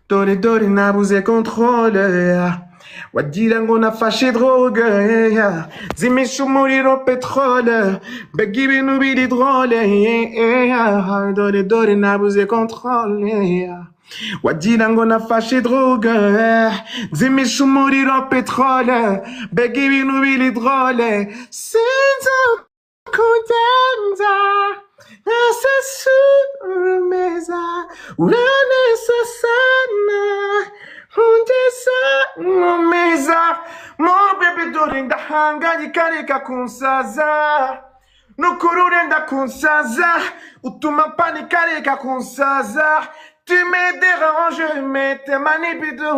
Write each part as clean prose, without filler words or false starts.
Dore dore nabuze controle. Wagira ngo nafashe drogue. Zimisha umuriro petrole. Mbega ibintu biri drôle. Dore dore nabuze controle. Wagira ngo nafashe drogue. Zimisha umuriro petrole. Mbega ibintu biri drôle. Sinza kudenza. Nasa surumeza. Uranesa sana. Undesa ngomeza. Mo bebe dore ndahangayika reka kunsaza. Nukuri urenda kunsaza. Utuma panika reka kunsaza. Tu me déranges mais t'es manipulé.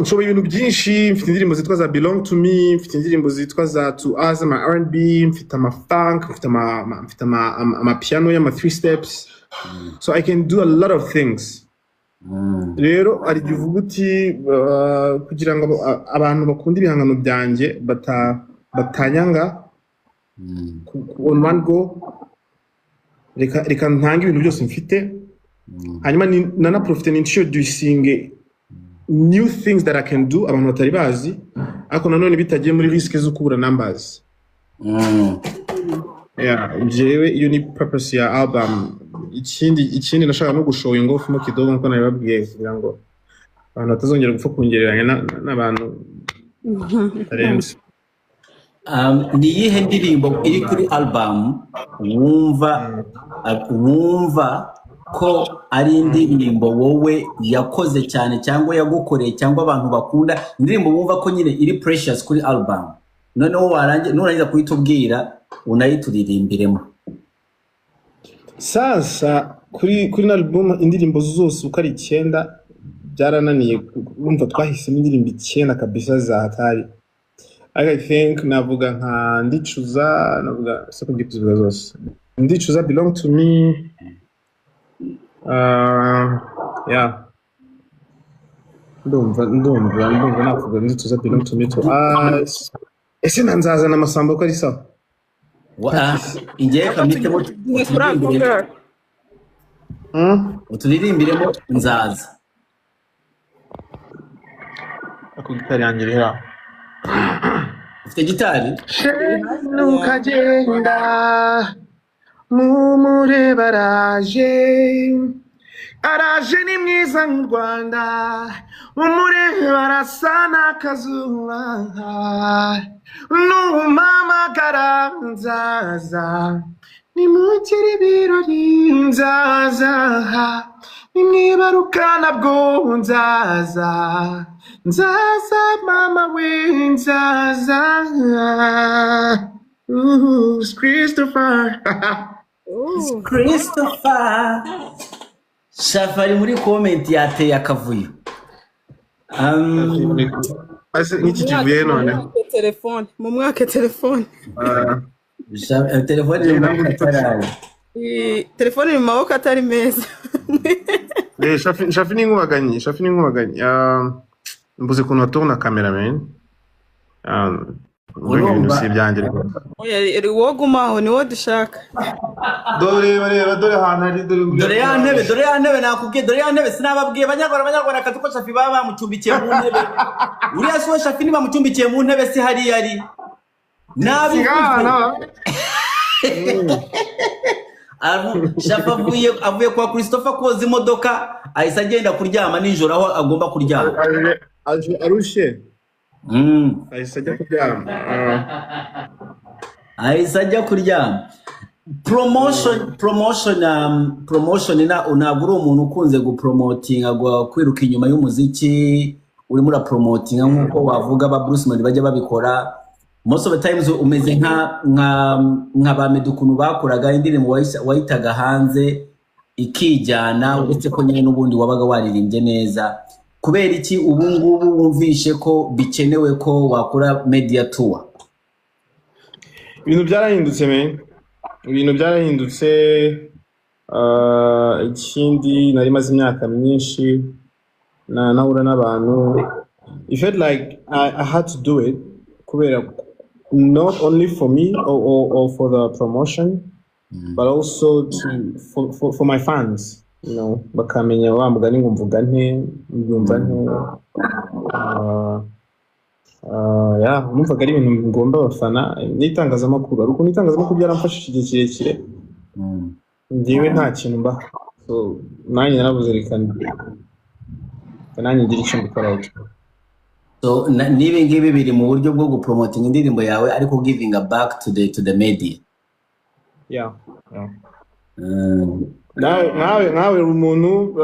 So ibintu byinshi, mfite indirimbo zitwa za Belong to Me, mfite indirimbo zitwa za To Us, ama R&B, mfite ama funk, mfite ama piano y'ama 3 steps. So I can do a lot of things. Rero ari givuga uti kugira ngo abantu bakunda ibihangano byanjye batanyanga on one go, reka ntange ibintu byose mfite, hanyuma nana profite introducing new things that I can do abantu batari bazi, ariko nanone bitagiye muri risk zo kubura numbers. Jewe iyo ni purpose ya album. Ikindi nashaka no gushow ingofu mo kidogo nko nababwiye kugira ngo abantu batazongera gupfa kungereranya n'abantu tarenze. Ni yihe ndirimbo iri kuri album wumva ko ari indirimbo wowe yakoze cyane cyangwa yagukoreye cyangwa abantu bakunda, indirimbo wumva ko nyine iri precious kuri album, noneho nurangiza kuyitubwira unayituririmbiremo? Sasa kuri album indirimbo zose uko ari 9 byarananiye, wumva twahisemo indirimbo 9 kabisa za hatari. I think navuga nka Ndicuza, navuga soko ndicuza zose. Ndicuza Belong to Me. Ndumva navuga Ndicuza Belong to Me, To Us. Ese nanzaza n'amasambo ko ari sawa. Ingiye kamitemo uturirimberemo Nzaza. Ako gitari yanjye rero. Ufite gitari? Nukagenda mumure baraje, araje ni mwiza mu Rwanda, mumure barasa n'akazuba, numamagara nzaza, nimugire ibirori nzaza, nimwibarukana bwo nzaza, nzaza mama we nzaza. Christopher. Christopher. Safari muri comment yateye akavuyo. Niki kivuye none? Telefone, mu mwaka telefone. Telefone ni maboko. Telefone ni maboko atari meza. Shafi ni nkubaganye. Mbuze kuntu watorna cameraman. Ibintu si byanjye. Oya wogumaho ni wo dushaka. Dore hano hari dore ya ntebe nakubwiye, dore ya ntebe sinababwiye abanyarwanda kazuko Shafi baba mucumbikiye mu ntebe. Uriya so Shafi ni bamucumbikiye mu ntebe si hari yari. Nabi. Shafi avuye kwa Christopher koza imodoka ahise agenda kuryama nijoro aho agomba kuryama. Arushe. Ahise ajya kuryama. Promotion ntabwo uri umuntu ukunze gupromotinga kwiruka inyuma y'umuziki, urimo urapromotinga nk'uko wavuga ba Bruce Melody bajya babikora. Most of the times umeze nka ba Medukunu bakoraga indirimbo wayitaga hanze ikijyana, uretse ko nyine n'ubundi wabaga waririmbye neza. Kubera iki ubu ngubu wumvishe ko bikenewe ko wakora media tour? Ibintu byarahindutse ikindi nari maze imyaka myinshi nahura n'abantu. I felt like I had to do it kubera not only for me or for the promotion, but also for my fans, you know, bakamenya wa mugani ngo mvuga nte mbyumva nte yeah, numvaga ari ibintu ngomba abafana n'itangazamakuru ariko n'itangazamakuru byaramfashije igihe kirekire njyewe nta kintu mba so nanjye narabuze reka nanjye ngira icyo mbikoraho. So nibi ngibi biri mu buryo bwo gupromoting indirimbo yawe ariko giving a back to the media. Yeah. Nawe umuntu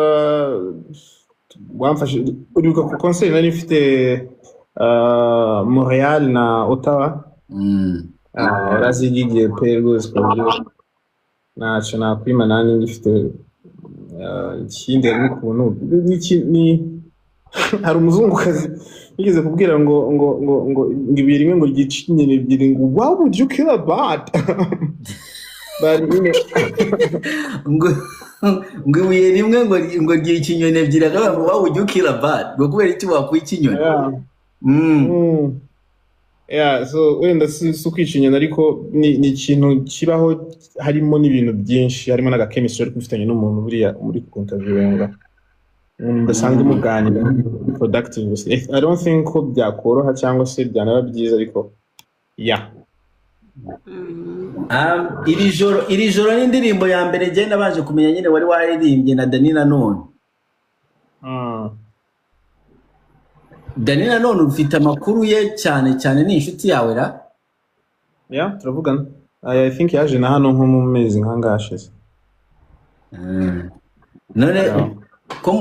wamfashe uribuka ku concert nari mfite Montreal na Ottawa razigiye pe rwose ku buryo ntacyo nakwima nani ngifite ikindi n'ukuntu ni hari umuzungukazi yigeze kubwira ngo ibuye rimwe ngo ryica inyoni ebyiri ngo why would you kill a bird but ngo ibuye rimwe ngo ryica inyoni ebyiri akavuga ngo why would you kill a bird ngo kubera iki wakwica inyoni. Yeah, so wenda si kwica inyoni ariko ni ikintu kibaho harimo n'ibintu byinshi harimo n'agakemistry ariko ufitanye n'umuntu buriya muri interviewinga basanzwe muganira productive. I don't think ko byakoroha cyangwa se byanaba byiza ariko yeah. Iri joro n'indirimbo ya mbere genda baje kumenya nyine wari waririmbye na Dani Nanone. Dani Nanone ufite amakuru ye cyane ni inshuti yawe ra? Yeah, turavugana. I think yaje na hano nko mu mezi nkangashize. None ko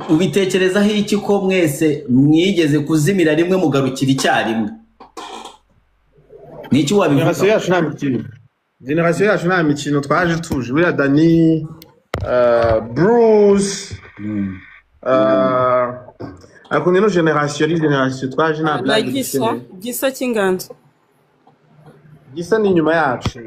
ubitekerezaho iki ko mwese mwigeze kuzimira rimwe mugarukira icyarimwe? Niki wabivuga? Generation yacu nta mikino twaje tuje buriya Dani Bruce ako nino generation twaje nta blague gisa cy'inganzo gisa ni nyuma yacu.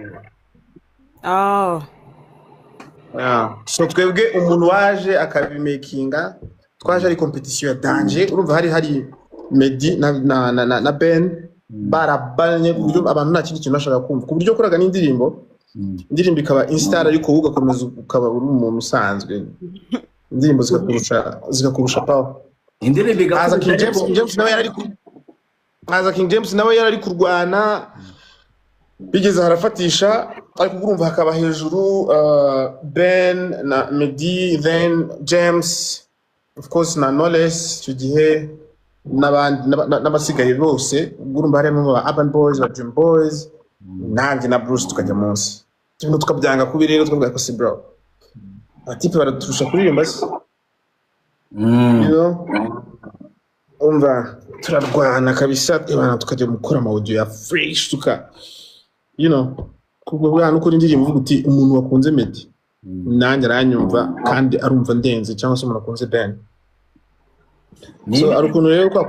So twebwe umuntu waje akabimakinga twaje ari competition ya danger urumva hari Medi na Ben barabanye buryo abantu nta kindi kintu bashaka kumva ku buryo koraga n'indirimbo ikaba instar ariko ugakomeza ukaba uri umuntu usanzwe indirimbo zikakurusha power. Indirimbo igaza King James nawe yari kurwana bigeze harafatisha ariko urumva hakaba hejuru Ben na Medi then James of course na Knowless icyo gihe n'abasigaye bose urumva harimo ba Urban Boys ba Dream Boys nanjye na Bruce tukajya munsi ibintu tukabyanga kubi rero twavuga ko si bro atipe baraturusha kuririmba se umva turarwana kabisa ibana tukajya mukora audio ya fresh kubwo bwana uko indirimbo uvuga uti umuntu wakunze Medi nanjye aranyumva kandi arumva ndenze cyangwa se umuntu akunze Ben. So arukuntu rero kwa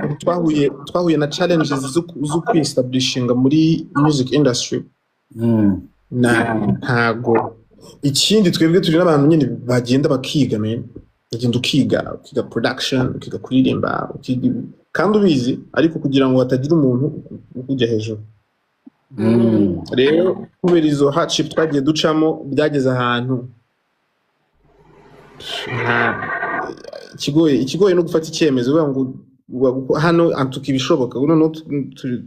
twahuye na challenges zo kwistablishinga muri music industry ntago ikindi twebwe turi n'abantu nyine bagenda bakiga bagenda ukiga production ukiga kuririmba kandi ubizi ariko kugira ngo hatagira umuntu ukujya hejuru. Rero kubera izo hardship twagiye ducamo byageze ahantu ikigoye no gufata icyemezo uvuga ngo hano antuka ibishoboka no turi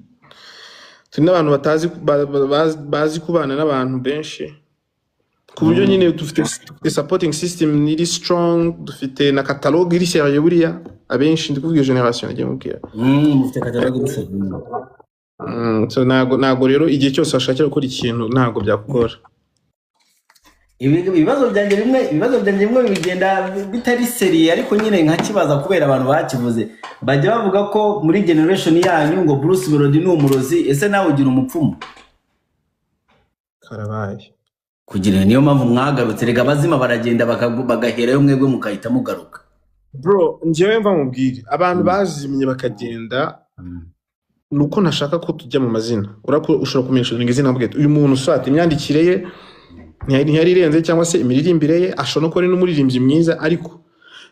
n'abantu bazi kubana n'abantu benshi ku buryo nyine dufite supporting system iri strong dufite na catalogue iri serieux buriya abenshi ndikuvuga generation nagiye mubwira dufite catalogue iri serieux. So nago rero igihe cyose washakira gukora ikintu ntago byakugora. Ibibazo byanjye bimwe bigenda bitari seriye ariko nyine nkakibaza kubera abantu bakivuze bajya bavuga ko muri generation yanyu ngo Bruce Melody ni umurozi ese nawe ugira umupfumu karabaye kugira niyo mpamvu mwagarutse rega bazima baragenda bagaherayo mwebwe mukahita mugaruka. Bro njyewe mva mubwire abantu bazimye bakagenda nuko ntashaka ko tujya mu mazina ushobora kumenyesha izina mbwete uyu muntu usata imyandikire ye ntiyari irenze cyangwa se imiririmbire ye ashobora no kuba ari n'umuririmbyi mwiza ariko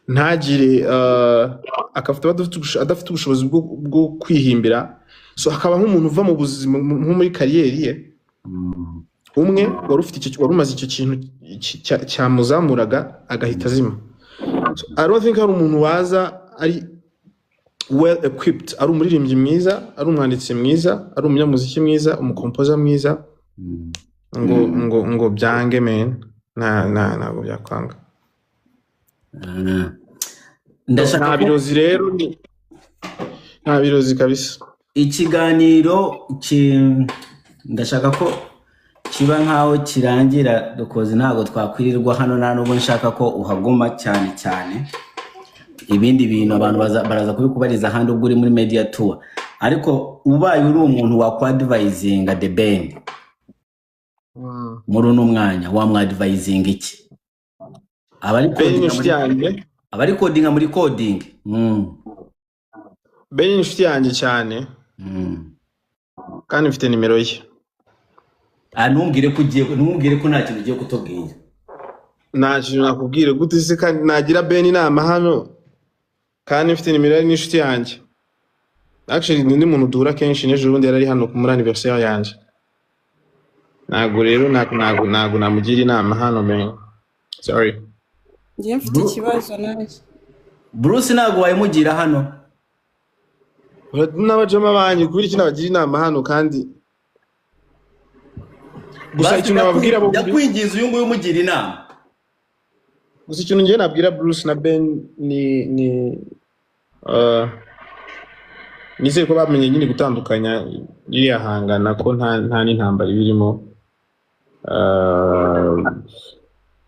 ntagire adafite ubushobozi bwo kwihimbira so hakaba nk'umuntu uva mu buzima nko muri kariyeri ye umwe wari ufite icyo wari umaze icyo kintu cyamuzamuraga agahita azima. So, I don't think hari umuntu waza ari well equipped, ari umuririmbyi mwiza, ari umwanditsi mwiza, ari umunyamuziki mwiza, umukompoza mwiza ngo byange men ntabwo byakwanga. Ndashaka nta birozi rero nta birozi kabisa. Ikiganiro ndashaka ko kiba nkaho kirangira dukoze ntago twakwirirwa hano nta nubwo nshaka ko uhaguma cyane ibindi bintu abantu baraza kubikubariza handi ubwo uri muri media tour, ariko ubaye uri umuntu wakwadvisinga The Ben muri uno mwanya wamwadvisinga iki? abari codinga muri coding Ben inshuti yanjye cyane kandi mfite nimero ye. Ntumbwire ko nta kintu ugiye kutubwira. Nta kintu nakubwire gute se kandi nagira Ben inama hano kandi mfite nimero ye n'inshuti yanjye. Actually ni muntu duhura kenshi n'ejo bundi yari hano ku muri anniversaire yanjye. Ntago rero ntago namugira inama hano men. Sorry. Ngiye mfite ikibazo nanjye. Bruce ntago wayimugira hano. N'abajama banyu kuri iki nabagira inama hano kandi gusa ikintu nababwira bo yakwingiza uyu nguyu umugira inama. Gusa ikintu ngiye nabwira Bruce na Ben ni nizeye ko bamenye nyine gutandukanya iriya hangana ko nta n'intambara birimo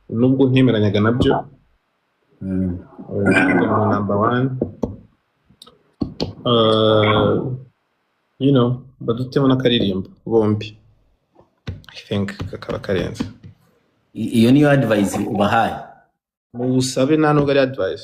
nubwo ntemeranyaga nabyo. Number one you know badutemo n'akaririmbo bombi I think kakaba karenze. Iyo niyo advice ubahaye? Musabe nta nubwo ari advice.